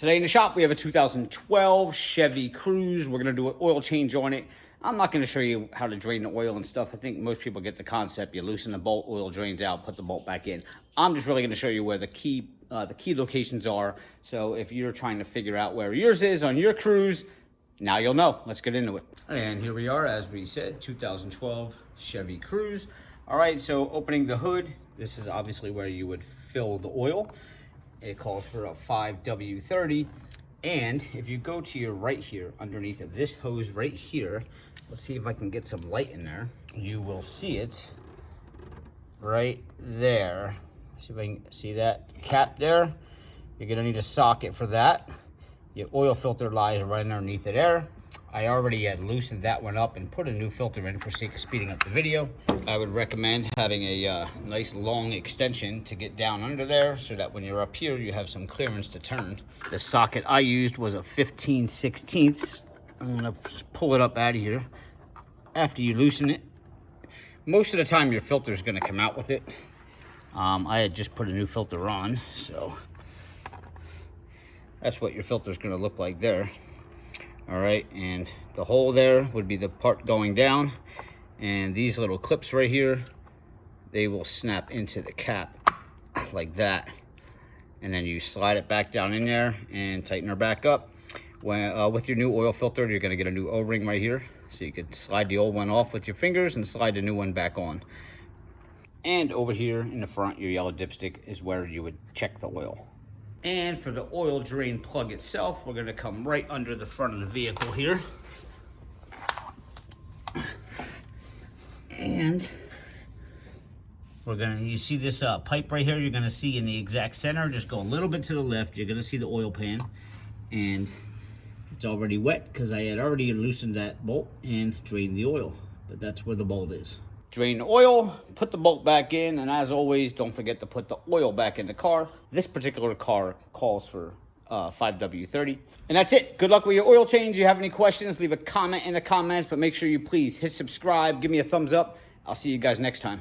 Today in the shop, we have a 2012 Chevy Cruze. We're gonna do an oil change on it. I'm not gonna show you how to drain the oil and stuff. I think most people get the concept. You loosen the bolt, oil drains out, put the bolt back in. I'm just really gonna show you where the key locations are. So if you're trying to figure out where yours is on your Cruze, now you'll know. Let's get into it. And here we are, as we said, 2012 Chevy Cruze. All right, so opening the hood, this is obviously where you would fill the oil. It calls for a 5W30. And if you go to your right here, underneath of this hose right here, let's see if I can get some light in there. You will see it right there. See if I can see that cap there. You're gonna need a socket for that. Your oil filter lies right underneath it there. I already had loosened that one up and put a new filter in for sake of speeding up the video. I would recommend having a nice long extension to get down under there so that when you're up here, you have some clearance to turn. The socket I used was a 15/16. I'm gonna pull it up out of here. After you loosen it, most of the time your filter is gonna come out with it. I had just put a new filter on, so that's what your filter is gonna look like there. All right, and the hole there would be the part going down, and these little clips right here, they will snap into the cap like that, and then you slide it back down in there and tighten her back up. When with your new oil filter, you're going to get a new O-ring right here, so you could slide the old one off with your fingers and slide the new one back on. And over here in the front, your yellow dipstick is where you would check the oil. And for the oil drain plug itself, we're gonna come right under the front of the vehicle here. And we're gonna, you see this pipe right here, you're gonna see in the exact center, just go a little bit to the left, you're gonna see the oil pan. And it's already wet because I had already loosened that bolt and drained the oil, but that's where the bolt is. Drain the oil, put the bolt back in, and as always, don't forget to put the oil back in the car. This particular car calls for 5W30. And that's it. Good luck with your oil change. If you have any questions, leave a comment in the comments, but make sure you please hit subscribe, give me a thumbs up. I'll see you guys next time.